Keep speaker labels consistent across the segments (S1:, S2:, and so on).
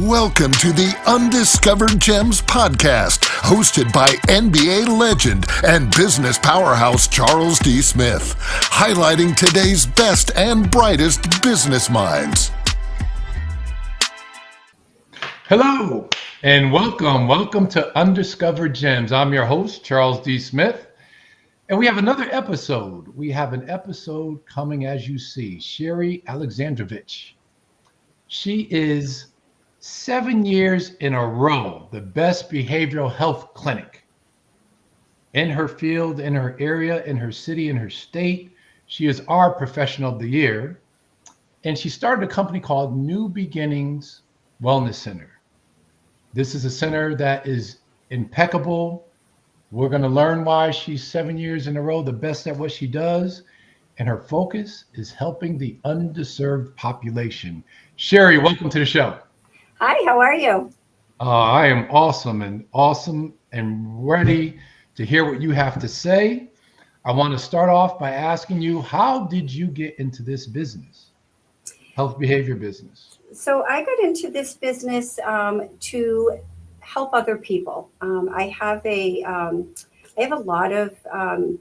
S1: Welcome to the Undiscovered Gems podcast, hosted by NBA legend and business powerhouse Charles D. Smith, highlighting today's best and brightest business minds.
S2: Hello and welcome to Undiscovered Gems. I'm your host, Charles D. Smith, and we have another episode. We have an episode coming, as you see, Sherri Alexandrovich. She is 7 years in a row the best behavioral health clinic in her field, in her area, in her city, in her state. She is our professional of the year, and she started a company called New Beginnings Wellness Center. This is a center that is impeccable. We're going to learn why she's 7 years in a row the best at what she does, and her focus is helping the underserved population. Sherri, welcome to the show.
S3: Hi, how are you?
S2: I am awesome and ready to hear what you have to say. I want to start off by asking you, how did you get into this business, health behavior business?
S3: So I got into this business to help other people. I have a lot of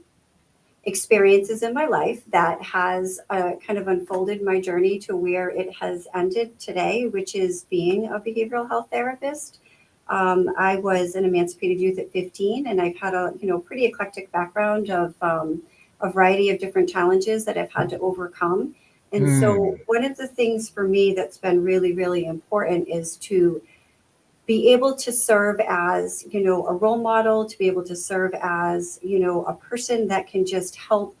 S3: experiences in my life that has kind of unfolded my journey to where it has ended today, which is being a behavioral health therapist. I was an emancipated youth at 15, and I've had a pretty eclectic background of a variety of different challenges that I've had to overcome. And so one of the things for me that's been really, really important is to be able to serve as, a role model, to be able to serve as, a person that can just help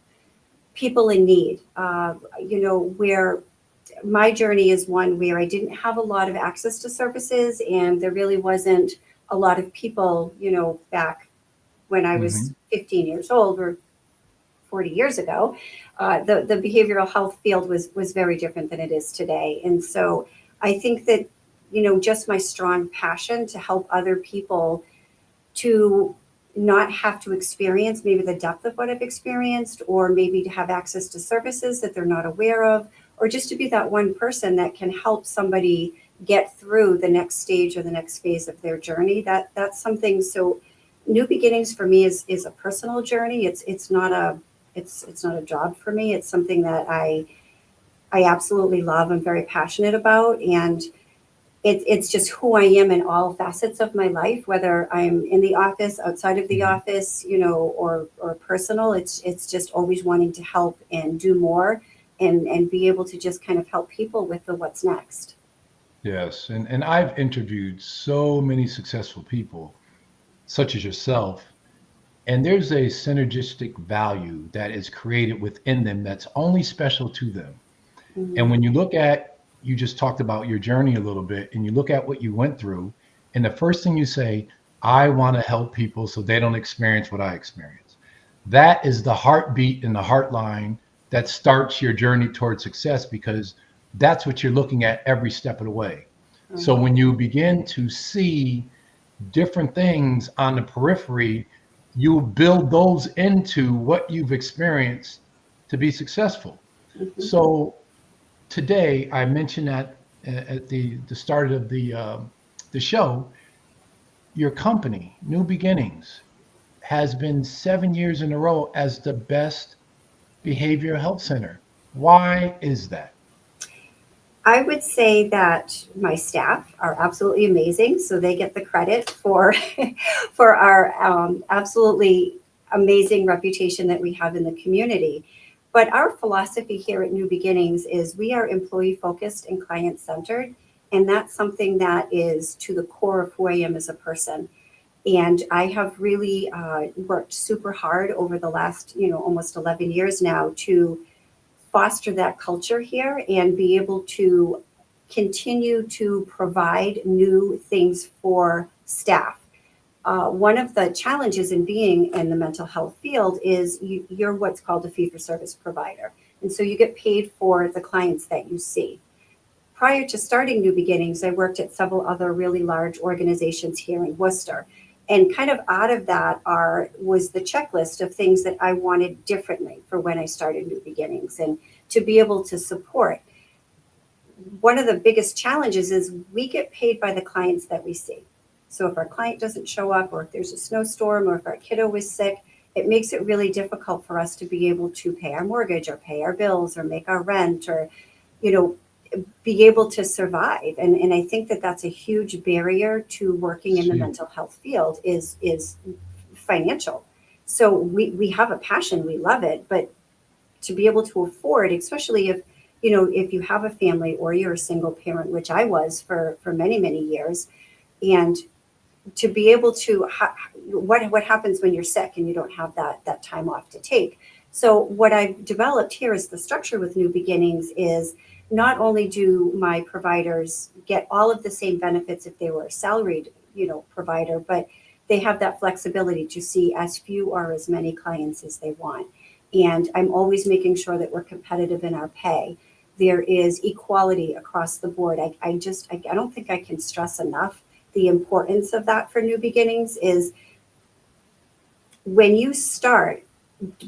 S3: people in need, where my journey is one where I didn't have a lot of access to services, and there really wasn't a lot of people, back when I was 15 years old or 40 years ago. The behavioral health field was very different than it is today. And so I think that, just my strong passion to help other people to not have to experience maybe the depth of what I've experienced, or maybe to have access to services that they're not aware of, or just to be that one person that can help somebody get through the next stage or the next phase of their journey. That's something. So New Beginnings for me is a personal journey. It's not a job for me. It's something that I absolutely love. I'm very passionate about, and it's just who I am in all facets of my life, whether I'm in the office, outside of the office, or personal. It's just always wanting to help and do more and be able to just kind of help people with the what's next.
S2: Yes, and I've interviewed so many successful people, such as yourself, and there's a synergistic value that is created within them that's only special to them. And when you look at, you just talked about your journey a little bit, and you look at what you went through, and the first thing you say, I want to help people so they don't experience what I experienced. That is the heartbeat and the heartline that starts your journey towards success, because that's what you're looking at every step of the way. So when you begin to see different things on the periphery, you build those into what you've experienced to be successful. So today, I mentioned that at the start of the show, your company, New Beginnings, has been 7 years in a row as the best behavioral health center. Why is that?
S3: I would say that my staff are absolutely amazing, so they get the credit for for our absolutely amazing reputation that we have in the community. But our philosophy here at New Beginnings is we are employee focused and client centered, and that's something that is to the core of who I am as a person. And I have really worked super hard over the last almost 11 years now to foster that culture here and be able to continue to provide new things for staff. One of the challenges in being in the mental health field is you're what's called a fee-for-service provider. And so you get paid for the clients that you see. Prior to starting New Beginnings, I worked at several other really large organizations here in Worcester. And kind of out of that was the checklist of things that I wanted differently for when I started New Beginnings, and to be able to support one of the biggest challenges is we get paid by the clients that we see. So if our client doesn't show up, or if there's a snowstorm, or if our kiddo is sick, it makes it really difficult for us to be able to pay our mortgage or pay our bills or make our rent, or, you know, be able to survive. And I think that that's a huge barrier to working in the
S2: See.
S3: mental health field is financial. So we have a passion, we love it, but to be able to afford, especially if, you know, if you have a family or you're a single parent, which I was for many, many years, and to be able to what happens when you're sick and you don't have that time off to take. So what I've developed here is the structure with New Beginnings is not only do my providers get all of the same benefits if they were a salaried, you know, provider, but they have that flexibility to see as few or as many clients as they want. And I'm always making sure that we're competitive in our pay. There is equality across the board. I don't think I can stress enough the importance of that for New Beginnings is when you start,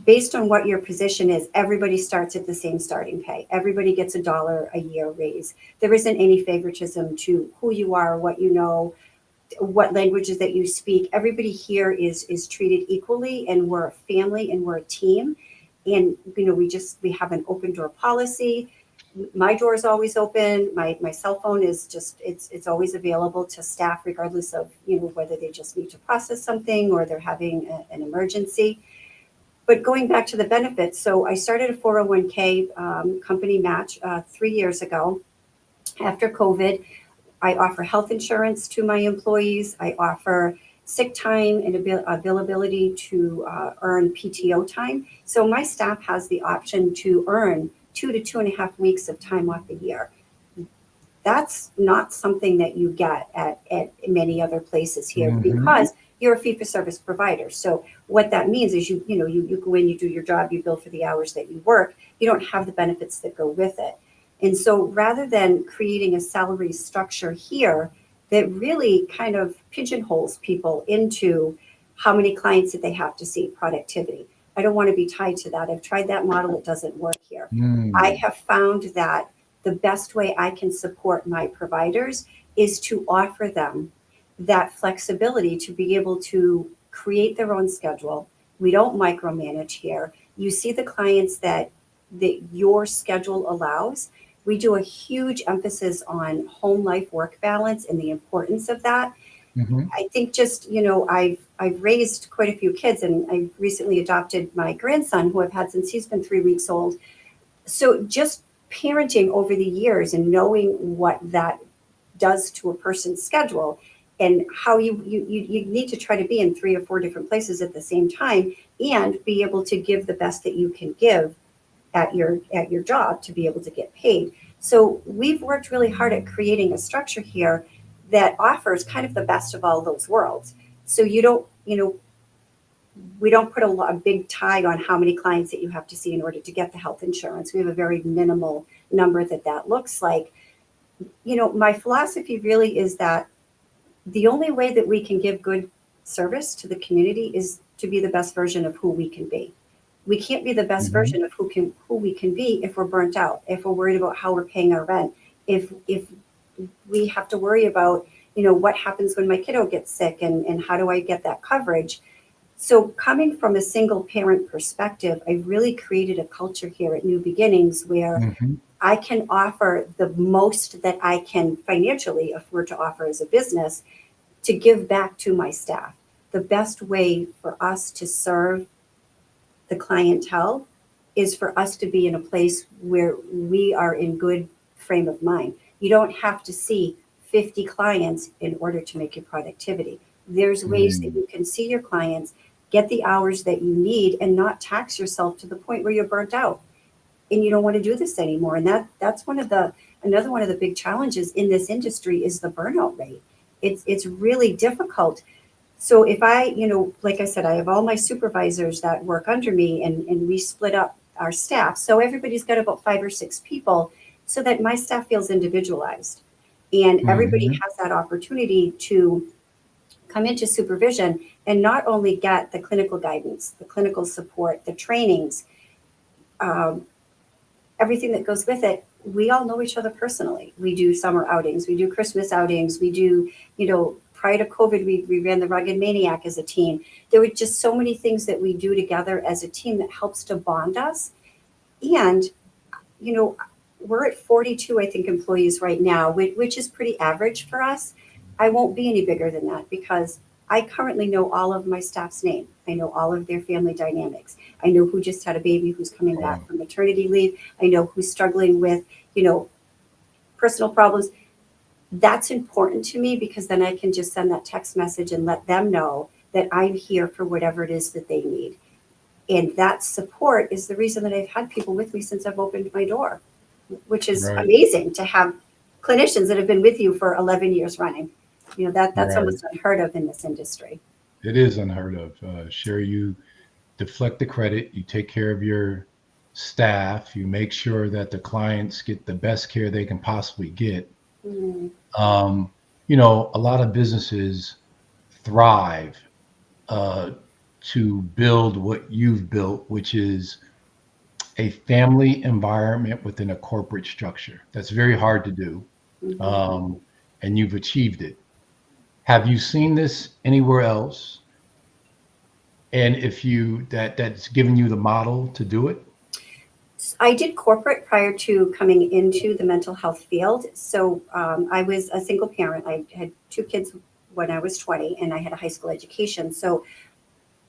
S3: based on what your position is, everybody starts at the same starting pay. Everybody gets $1 a year raise. There isn't any favoritism to who you are, what you know, what languages that you speak. Everybody here is treated equally, and we're a family and we're a team. And you know, we have an open door policy. My door is always open. My cell phone is just it's always available to staff, regardless of, you know, whether they just need to process something or they're having an emergency. But going back to the benefits, so I started a 401k company match 3 years ago. After COVID, I offer health insurance to my employees. I offer sick time and availability to earn PTO time. So my staff has the option to earn 2 to 2.5 weeks of time off a year. That's not something that you get at many other places here
S2: Mm-hmm.
S3: because you're a fee-for-service provider. So what that means is you go in, you do your job, you bill for the hours that you work. You don't have the benefits that go with it. And so rather than creating a salary structure here that really kind of pigeonholes people into how many clients that they have to see, productivity. I don't want to be tied to that. I've tried that model. It doesn't work here. I
S2: Mm.
S3: have found that the best way I can support my providers is to offer them that flexibility to be able to create their own schedule. We don't micromanage here. You see the clients that your schedule allows. We do a huge emphasis on home life work balance and the importance of that.
S2: Mm-hmm.
S3: I think just, you know, I've raised quite a few kids, and I recently adopted my grandson who I've had since he's been 3 weeks old. So just parenting over the years and knowing what that does to a person's schedule and how you need to try to be in 3 or 4 different places at the same time and be able to give the best that you can give at your job to be able to get paid. So we've worked really hard at creating a structure here that offers kind of the best of all those worlds. So you don't, you know, we don't put a big tag on how many clients that you have to see in order to get the health insurance. We have a very minimal number that looks like. You know, my philosophy really is that the only way that we can give good service to the community is to be the best version of who we can be. We can't be the best
S2: Mm-hmm.
S3: version of who we can be if we're burnt out, if we're worried about how we're paying our rent, if we have to worry about, you know, what happens when my kiddo gets sick and how do I get that coverage. So coming from a single parent perspective, I really created a culture here at New Beginnings where
S2: Mm-hmm.
S3: I can offer the most that I can financially afford to offer as a business to give back to my staff. The best way for us to serve the clientele is for us to be in a place where we are in good frame of mind. You don't have to see 50 clients in order to make your productivity. There's ways that
S2: Mm.
S3: you can see your clients, get the hours that you need, and not tax yourself to the point where you're burnt out and you don't want to do this anymore. And that's another one of the big challenges in this industry is the burnout rate. It's really difficult. So if I, you know, like I said, I have all my supervisors that work under me, and we split up our staff. So everybody's got about 5 or 6 people so that my staff feels individualized. And everybody
S2: Mm-hmm.
S3: has that opportunity to come into supervision and not only get the clinical guidance, the clinical support, the trainings, um, everything that goes with it, we all know each other personally. We do summer outings, we do Christmas outings, we do, prior to COVID, we ran the Rugged Maniac as a team. There were just so many things that we do together as a team that helps to bond us. And, you know, we're at 42, I think, employees right now, which is pretty average for us. I won't be any bigger than that because I currently know all of my staff's name. I know all of their family dynamics. I know who just had a baby, who's coming back
S2: Wow.
S3: from maternity leave. I know who's struggling with, personal problems. That's important to me because then I can just send that text message and let them know that I'm here for whatever it is that they need. And that support is the reason that I've had people with me since I've opened my door, which is
S2: Right.
S3: amazing to have clinicians that have been with you for 11 years running. That's
S2: Right.
S3: almost unheard of in this industry.
S2: It is unheard of. Sherry, you deflect the credit, you take care of your staff, you make sure that the clients get the best care they can possibly get.
S3: Mm,
S2: Um, a lot of businesses thrive uh, to build what you've built, which is a family environment within a corporate structure. That's very hard to do,
S3: mhm.
S2: um, and you've achieved it. Have you seen this anywhere else? And if you that's given you the model to do it?
S3: I did corporate prior to coming into the mental health field. So I was a single parent. I had two kids when I was 20, and I had a high school education. So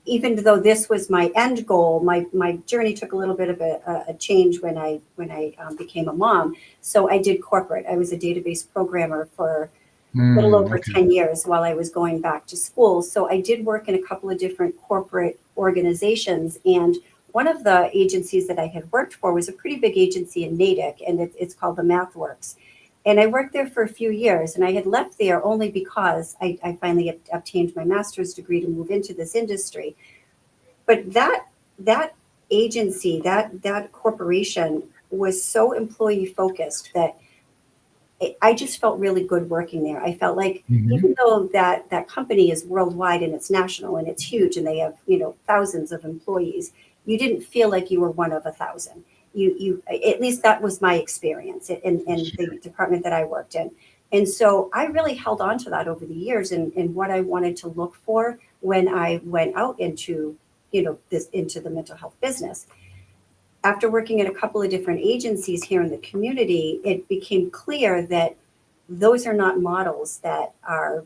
S3: even though this was my end goal, my journey took a little bit of a change when I became a mom. So I did corporate. I was a database programmer for a little over
S2: Okay.
S3: 10 years while I was going back to school. So I did work in a couple of different corporate organizations. And one of the agencies that I had worked for was a pretty big agency in Natick, and it's called the MathWorks. And I worked there for a few years, and I had left there only because I finally obtained my master's degree to move into this industry. But that agency, that corporation was so employee focused that I just felt really good working there. I felt like
S2: Hmm.
S3: even though that company is worldwide and it's national and it's huge and they have thousands of employees, you didn't feel like you were one of a thousand. You at least that was my experience in the department that I worked in. And so I really held on to that over the years and what I wanted to look for when I went out into this into the mental health business. After working at a couple of different agencies here in the community, it became clear that those are not models that are,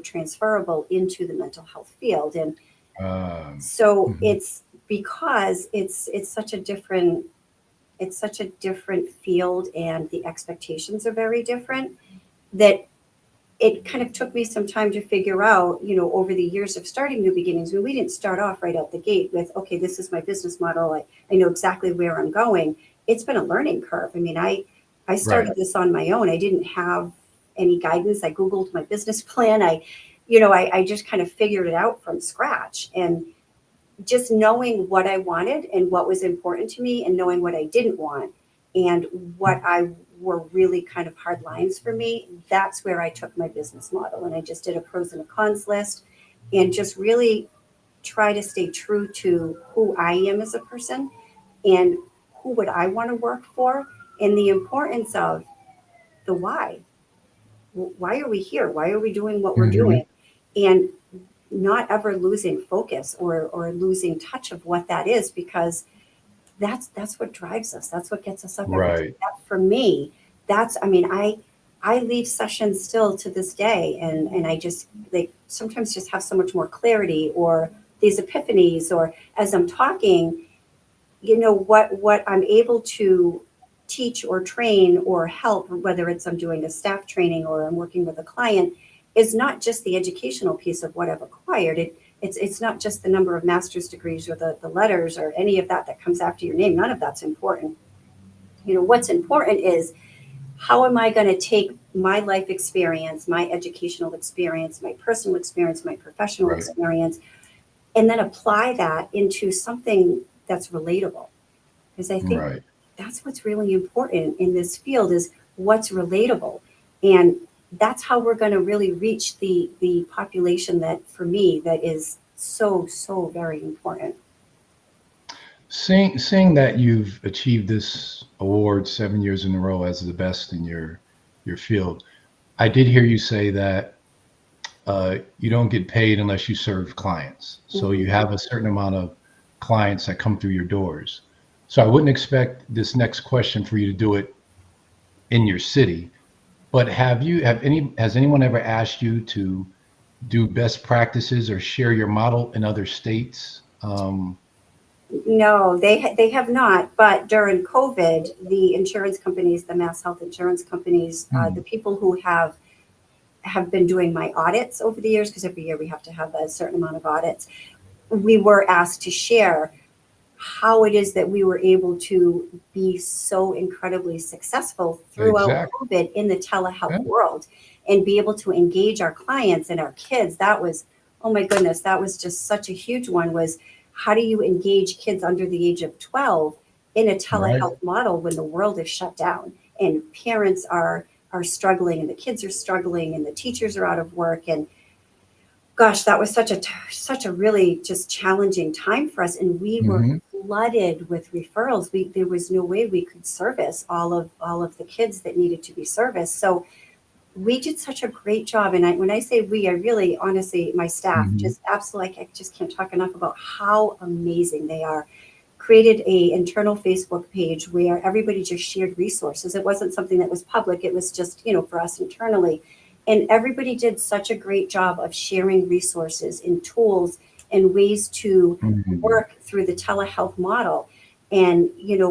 S3: transferable into the mental health field. And so
S2: Mhm.
S3: it's because it's such a different field and the expectations are very different that it kind of took me some time to figure out, over the years of starting New Beginnings, when we didn't start off right out the gate with, okay, this is my business model. I know exactly where I'm going. It's been a learning curve. I mean, I
S2: Right.
S3: started this on my own. I didn't have any guidance. I Googled my business plan. I just kind of figured it out from scratch. And just knowing what I wanted and what was important to me and knowing what I didn't want and what I were really kind of hard lines for me, that's where I took my business model. And I just did a pros and a cons list and just really try to stay true to who I am as a person and who would I want to work for and the importance of the why. Why are we here? Why are we doing what we're
S2: Hmm.
S3: doing? And not ever losing focus or losing touch of what that is because that's what drives us. That's what gets us up every day.
S2: Right.
S3: That, for me, that's I mean, I leave sessions still to this day and I just like sometimes just have so much more clarity or these epiphanies or as I'm talking, what I'm able to teach or train or help, whether it's I'm doing a staff training or I'm working with a client, is not just the educational piece of what I've acquired. It's not just the number of master's degrees or the letters or any of that comes after your name. None of that's important. What's important is how am I going to take my life experience, my educational experience, my personal experience, my professional
S2: Right.
S3: experience, and then apply that into something that's relatable because I think
S2: Right.
S3: that's what's really important in this field is what's relatable. And that's how we're going to really reach the population that for me that is so very important.
S2: Seeing that you've achieved this award 7 years in a row as the best in your field, I did hear you say that you don't get paid unless you serve clients. So you
S3: Mhm.
S2: have a certain amount of clients that come through your doors. So I wouldn't expect this next question for you to do it in your city, but has anyone ever asked you to do best practices or share your model in other states?
S3: No, they have not. But during COVID, the insurance companies, the mass health insurance companies,
S2: Hmm,
S3: the people who have been doing my audits over the years, because every year we have to have a certain amount of audits, we were asked to share how it is that we were able to be so incredibly successful throughout
S2: exactly.
S3: COVID in the
S2: Yeah,
S3: telehealth world and be able to engage our clients and our kids. That was, oh my goodness, that was just such a huge one, was how do you engage kids under the age of 12 in a
S2: right.
S3: telehealth model when the world is shut down and parents are struggling and the kids are struggling and the teachers are out of work. And gosh, that was such a really just challenging time for us, and we were
S2: Hmm.
S3: flooded with referrals. There was no way we could service all of the kids that needed to be serviced. So we did such a great job, and when I say we, I really, honestly, my staff
S2: Hmm.
S3: just absolutely, I just can't talk enough about how amazing they are. Created a internal Facebook page where everybody just shared resources. It wasn't something that was public. It was just, for us internally. And everybody did such a great job of sharing resources and tools and ways to
S2: Hmm.
S3: work through the telehealth model. And,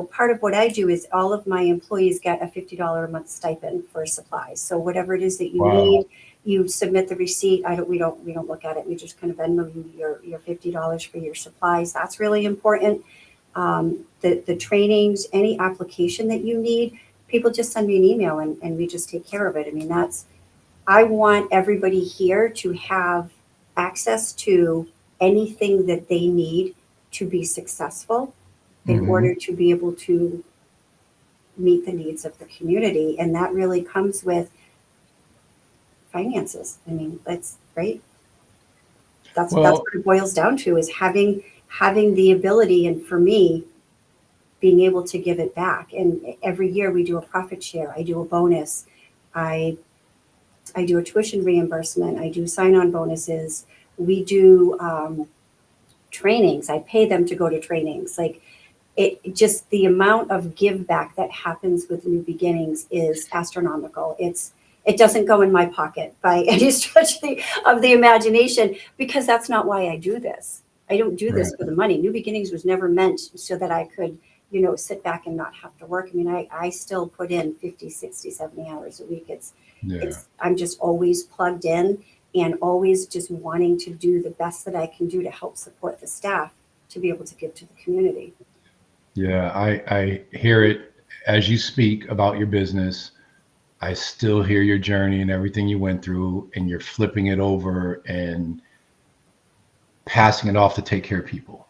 S3: part of what I do is all of my employees get a $50 a month stipend for supplies. So whatever it is that you
S2: Wow.
S3: need, you submit the receipt. We don't look at it. We just kind of Venmo you your $50 for your supplies. That's really important. The trainings, any application that you need, people just send me an email and we just take care of it. I mean, I want everybody here to have access to anything that they need to be successful in
S2: Hmm.
S3: order to be able to meet the needs of the community. And that really comes with finances. I mean, that's right. That's
S2: Well,
S3: what it boils down to, is having the ability, and for me, being able to give it back. And every year we do a profit share. I do a bonus. I I do a tuition reimbursement. I do sign-on bonuses. We do trainings. I pay them to go to trainings. Like, it just, the amount of give back that happens with new beginnings is astronomical. It doesn't go in my pocket by any stretch of the imagination, because that's not why I do this. I don't do this
S2: right.
S3: for the money. New beginnings was never meant so that I could, sit back and not have to work. I mean, I still put in 50, 60, 70 hours a week.
S2: Yeah.
S3: I'm just always plugged in and always just wanting to do the best that I can do to help support the staff to be able to give to the community.
S2: Yeah. I hear it as you speak about your business. I still hear your journey and everything you went through, and you're flipping it over and passing it off to take care of people.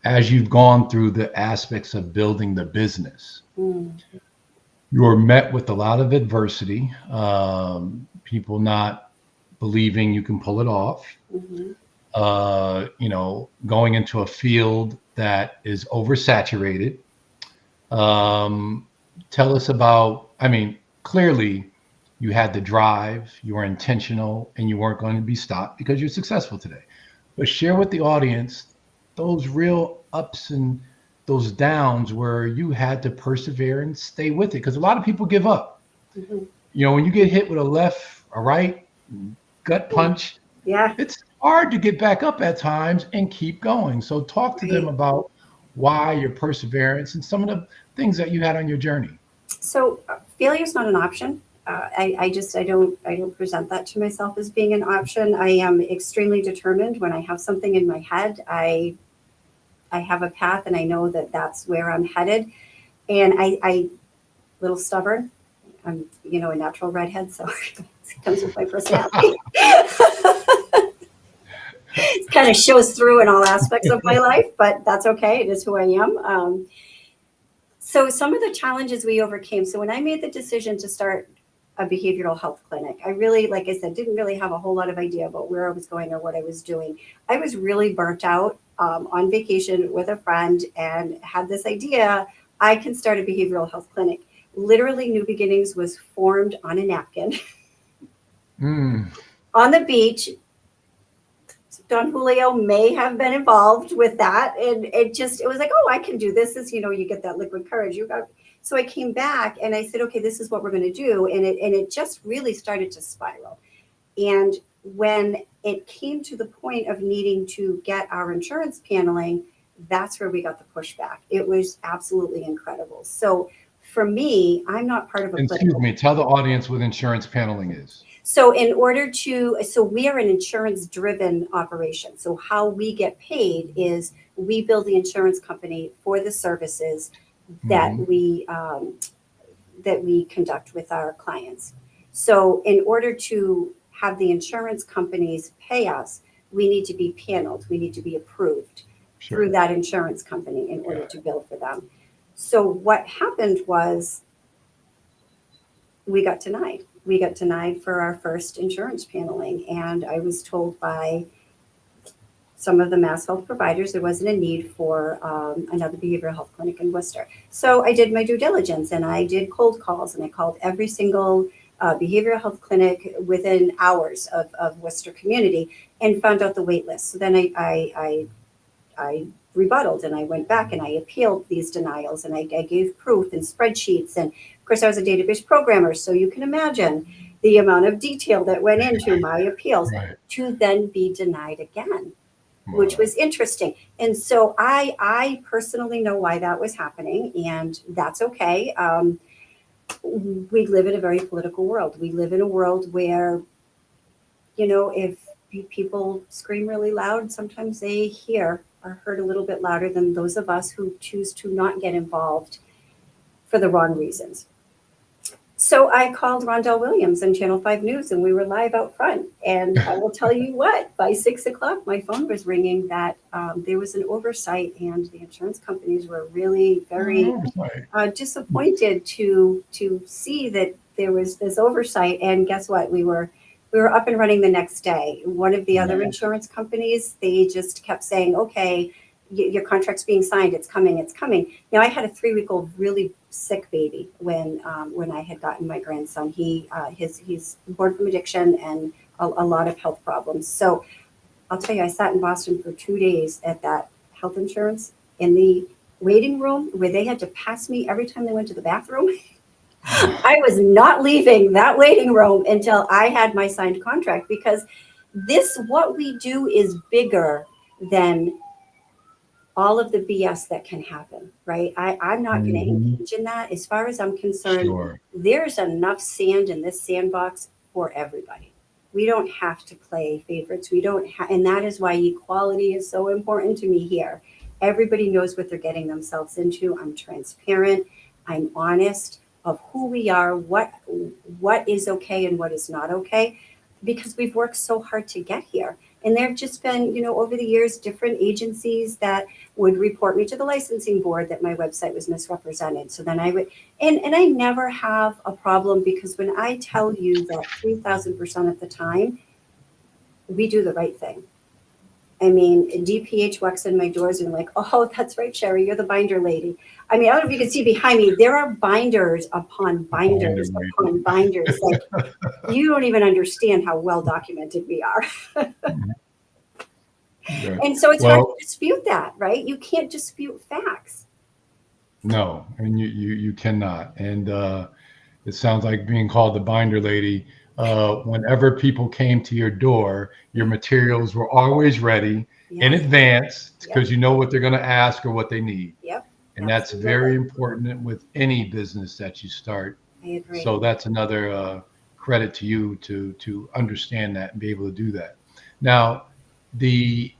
S2: As you've gone through the aspects of building the business,
S3: Mm,
S2: you were met with a lot of adversity, people not believing you can pull it off,
S3: mhm.
S2: going into a field that is oversaturated. Um, Tell us about, I mean, clearly you had the drive, you were intentional, and you weren't going to be stopped because you're successful today. But share with the audience those real ups and those downs where you had to persevere and stay with it. Because a lot of people give up.
S3: Mhm.
S2: When you get hit with a left, a right, gut punch,
S3: Yeah,
S2: it's hard to get back up at times and keep going. So talk to them
S3: right.
S2: about why your perseverance and some of the things that you had on your journey.
S3: So failure is not an option. I don't present that to myself as being an option. I am extremely determined. When I have something in my head, I have a path and I know that that's where I'm headed. And I little stubborn. I'm, a natural redhead, so it comes with my personality. It kind of shows through in all aspects of my life, but that's okay. It is who I am. So some of the challenges we overcame. So when I made the decision to start a behavioral health clinic. I really, like I said, didn't really have a whole lot of idea about where I was going or what I was doing. I was really burnt out on vacation with a friend and had this idea I can start a behavioral health clinic. Literally, New Beginnings was formed on a napkin
S2: Mm.
S3: on the beach. Don Julio may have been involved with that. And it was like, oh, I can do this. Is, you get that liquid courage. So I came back and I said, okay, this is what we're going to do. And it just really started to spiral. And when it came to the point of needing to get our insurance paneling, that's where we got the pushback. It was absolutely incredible. So for me, I'm not part of a
S2: Excuse
S3: political.
S2: me, tell the audience what insurance paneling is.
S3: So we are an insurance driven operation. So how we get paid is we bill the insurance company for the services that
S2: Mhm.
S3: we conduct with our clients. So in order to have the insurance companies pay us, we need to be paneled. We need to be approved through
S2: Sure.
S3: that insurance company in order
S2: Got
S3: to bill for them. So what happened was we got denied. We got denied for our first insurance paneling. And I was told by some of the mass health providers there wasn't a need for another behavioral health clinic in Worcester. So I did my due diligence and I did cold calls and I called every single behavioral health clinic within hours of Worcester community and found out the wait list. So then I rebutted and I went back and I appealed these denials and I gave proof and spreadsheets. And of course, I was a database programmer, so you can imagine the amount of detail that went into my appeals
S2: Right.
S3: to then be denied again, which
S2: Wow.
S3: was interesting. And so I personally know why that was happening, and that's okay. We live in a very political world. We live in a world where, if people scream really loud, sometimes they are heard a little bit louder than those of us who choose to not get involved for the wrong reasons. So I called Rondell Williams on Channel 5 News and we were live out front. And I will tell you what, by 6 o'clock, my phone was ringing that there was an oversight and the insurance companies were really very disappointed to see that there was this oversight. And guess what? We were up and running the next day. One of the other insurance companies, they just kept saying, okay, your contract's being signed. It's coming. It's coming. Now, I had a 3-week-old really sick baby when I had gotten my grandson. He's born from addiction and a lot of health problems. So I'll tell you, I sat in Boston for 2 days at that health insurance in the waiting room where they had to pass me every time they went to the bathroom. I was not leaving that waiting room until I had my signed contract because what we do is bigger than all of the BS that can happen, right? I'm not going to engage in that. As far as I'm concerned,
S2: Sure.
S3: there's enough sand in this sandbox for everybody. We don't have to play favorites. We don't and that is why equality is so important to me here. Everybody knows what they're getting themselves into. I'm transparent. I'm honest of who we are, what is okay and what is not okay, because we've worked so hard to get here. And there have just been, over the years, different agencies that would report me to the licensing board that my website was misrepresented. So then I would, and I never have a problem because when I tell you that 3,000% of the time, we do the right thing. I mean, DPH walks in my doors and like, oh, that's right, Sherri, you're the binder lady. I mean, I don't know if you can see behind me, there are binders upon binders upon binders. Like, you don't even understand how well documented we are.
S2: Yeah.
S3: And so it's hard to dispute that, right? You can't dispute facts.
S2: No, and you cannot. And it sounds like being called the binder lady. Whenever people came to your door, your materials were always ready in advance because you know what they're going to ask or what they need.
S3: Yep.
S2: And that's very important with any business that you start.
S3: I agree.
S2: So that's another credit to you to understand that and be able to do that. Now, the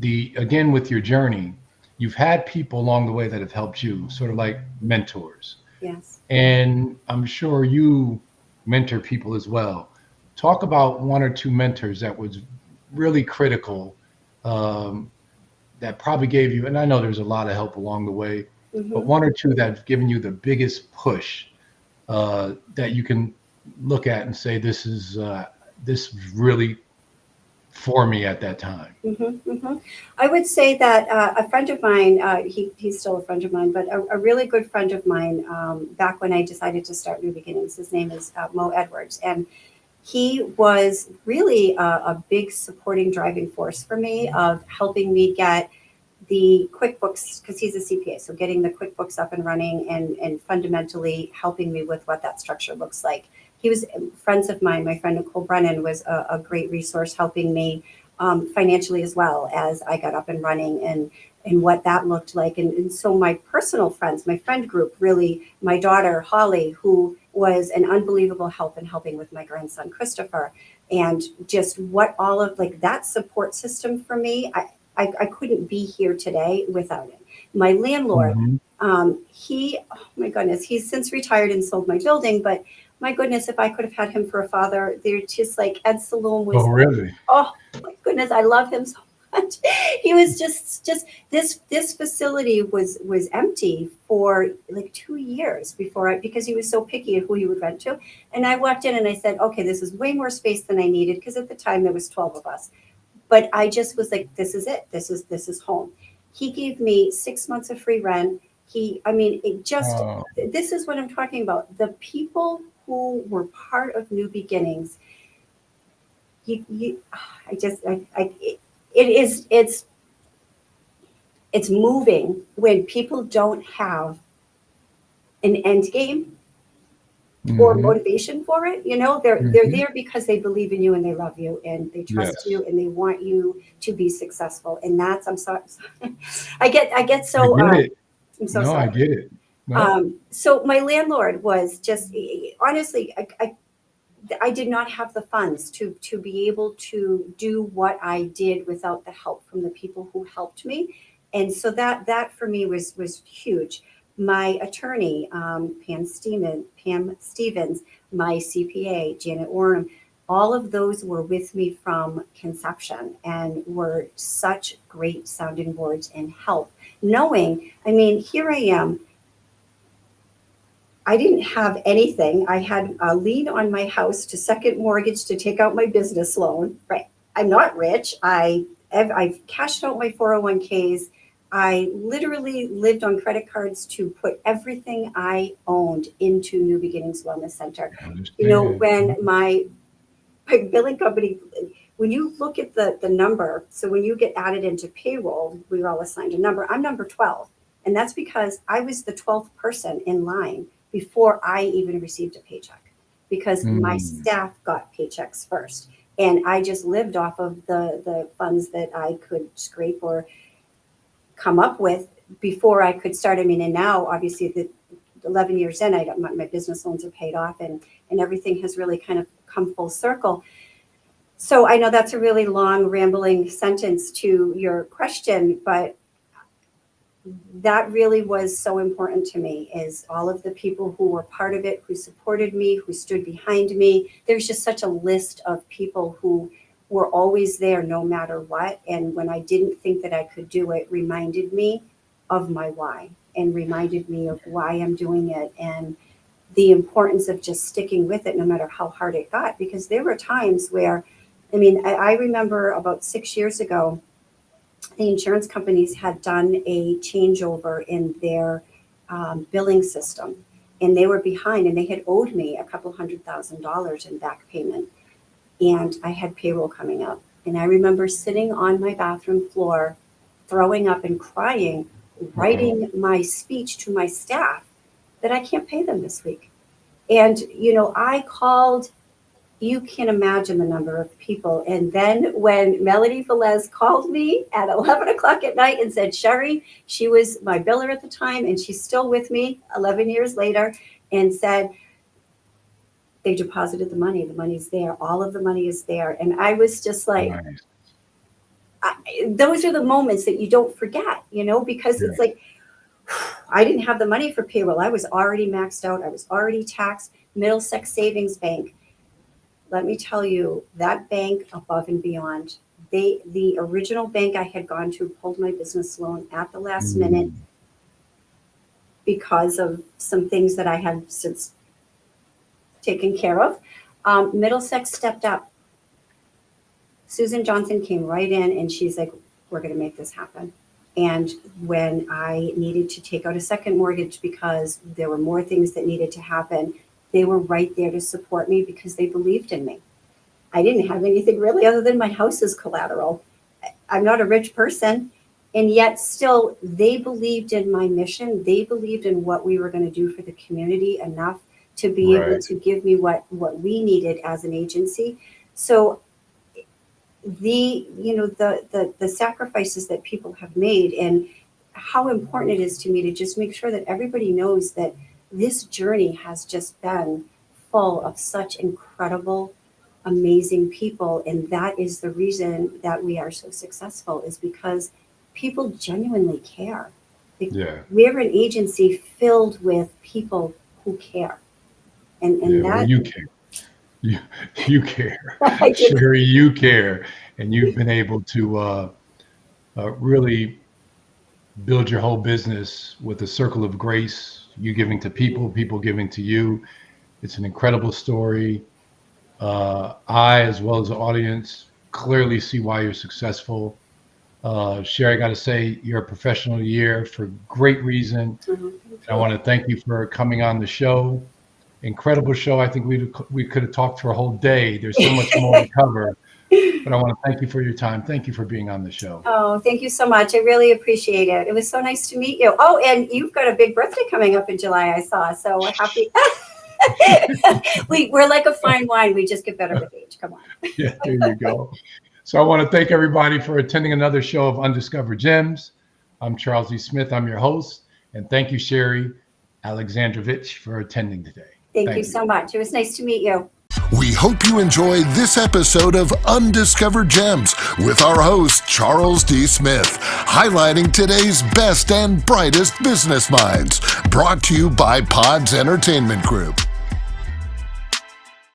S2: again with your journey, you've had people along the way that have helped you, sort of like mentors.
S3: Yes.
S2: And I'm sure you mentor people as well. Talk about one or two mentors that was really critical, that probably gave you, and I know there's a lot of help along the way, but one or two that have given you the biggest push that you can look at and say this was really for me at that time?
S3: I would say that a friend of mine, he's still a friend of mine, but a really good friend of mine, back when I decided to start New Beginnings, his name is Mo Edwards. And he was really a big supporting driving force for me of helping me get the QuickBooks, because he's a CPA, so getting the QuickBooks up and running and fundamentally helping me with what that structure looks like. He was friends of mine. My friend Nicole Brennan was a great resource helping me financially as well as I got up and running and what that looked like. And so my personal friends, my friend group, really, my daughter Holly, who was an unbelievable help in helping with my grandson Christopher, and just what all of like that support system for me. I couldn't be here today without it. My landlord,
S2: Mhm.
S3: oh my goodness, he's since retired and sold my building, but my goodness, if I could have had him for a father, they're just like Ed Saloon was,
S2: Oh, really?
S3: oh my goodness, I love him so much. He was just this facility was empty for like 2 years because he was so picky at who he would rent to. And I walked in and I said, okay, this is way more space than I needed, because at the time there was 12 of us. But I just was like, this is it. This is home. He gave me 6 months of free rent. I mean,
S2: Oh,
S3: this is what I'm talking about. The people who were part of New Beginnings, you I just, I it is, it's moving when people don't have an end game or
S2: hmm,
S3: motivation for it. They're
S2: hmm.
S3: there because they believe in you and they love you and they trust
S2: Yes,
S3: you and they want you to be successful. And that's, I'm sorry, I get
S2: I
S3: so,
S2: get it.
S3: I'm so
S2: No, I
S3: sorry.
S2: get it. No.
S3: So my landlord was just, honestly, I did not have the funds to be able to do what I did without the help from the people who helped me. And so that for me was huge. My attorney, Pam Stevens, my CPA, Janet Orem, all of those were with me from conception and were such great sounding boards and help. Knowing, I mean, here I am, I didn't have anything. I had a lien on my house to second mortgage to take out my business loan. Right. I'm not rich. I've cashed out my 401ks. I literally lived on credit cards to put everything I owned into New Beginnings Wellness Center.
S2: I understand.
S3: When my billing company, when you look at the number, so when you get added into payroll, we're all assigned a number. I'm number 12. And that's because I was the 12th person in line before I even received a paycheck, because my
S2: Mm.
S3: staff got paychecks first. And I just lived off of the funds that I could scrape or come up with before I could start. I mean, and now obviously the 11 years in, I got my business loans are paid off and everything has really kind of come full circle. So I know that's a really long, rambling sentence to your question, but that really was so important to me, is all of the people who were part of it, who supported me, who stood behind me. There's just such a list of people who were always there no matter what. And when I didn't think that I could do it, reminded me of my why and reminded me of why I'm doing it and the importance of just sticking with it no matter how hard it got. Because there were times where, I mean, I remember about 6 years ago, the insurance companies had done a changeover in their billing system, and they were behind, and they had owed me a couple $100,000 in back payment, and I had payroll coming up. And I remember sitting on my bathroom floor, throwing up and crying,
S2: Uh-oh.
S3: writing my speech to my staff that I can't pay them this week. And, I called, you can imagine the number of people. And then when Melody Velez called me at 11 o'clock at night and said, Sherri, she was my biller at the time, and she's still with me 11 years later, and said, they deposited the money. The money's there. All of the money is there. And I was just like,
S2: Nice.
S3: those are the moments that you don't forget, because
S2: Yeah.
S3: it's like, I didn't have the money for payroll. I was already maxed out. I was already taxed. Middlesex Savings Bank, let me tell you, that bank above and beyond. The original bank I had gone to pulled my business loan at the last minute
S2: Mm.
S3: because of some things that I had since taken care of. Middlesex stepped up. Susan Johnson came right in and she's like, we're going to make this happen. And when I needed to take out a second mortgage because there were more things that needed to happen, they were right there to support me because they believed in me. I didn't have anything really other than my house as collateral. I'm not a rich person. And yet still, they believed in my mission. They believed in what we were going to do for the community enough to be able to give me what we needed as an agency. So the sacrifices that people have made and how important it is to me to just make sure that everybody knows that this journey has just been full of such incredible, amazing people. And that is the reason that we are so successful, is because people genuinely care. We're an agency filled with people who care. And that,
S2: well, you care. You care. Sherri, you care. And you've been able to really build your whole business with a circle of grace, you giving to people, people giving to you. It's an incredible story. I, as well as the audience, clearly see why you're successful. Sherri, I got to say, you're a professional of the year for great reason. I want to thank you for coming on the show. Incredible show. I think we could have talked for a whole day. There's so much more to cover. But I want to thank you for your time. Thank you for being on the show.
S3: Oh, thank you so much. I really appreciate it. It was so nice to meet you. Oh, and you've got a big birthday coming up in July, I saw. So happy. We're like a fine wine. We just get better with age. Come on.
S2: Yeah, there you go. So I want to thank everybody for attending another show of Undiscovered Gems. I'm Charles D. Smith. I'm your host. And thank you, Sherri Alexandrovich, for attending today.
S3: Thank you so much. It was nice to meet you.
S1: We hope you enjoyed this episode of Undiscovered Gems with our host, Charles D. Smith, highlighting today's best and brightest business minds. Brought to you by Pods Entertainment Group.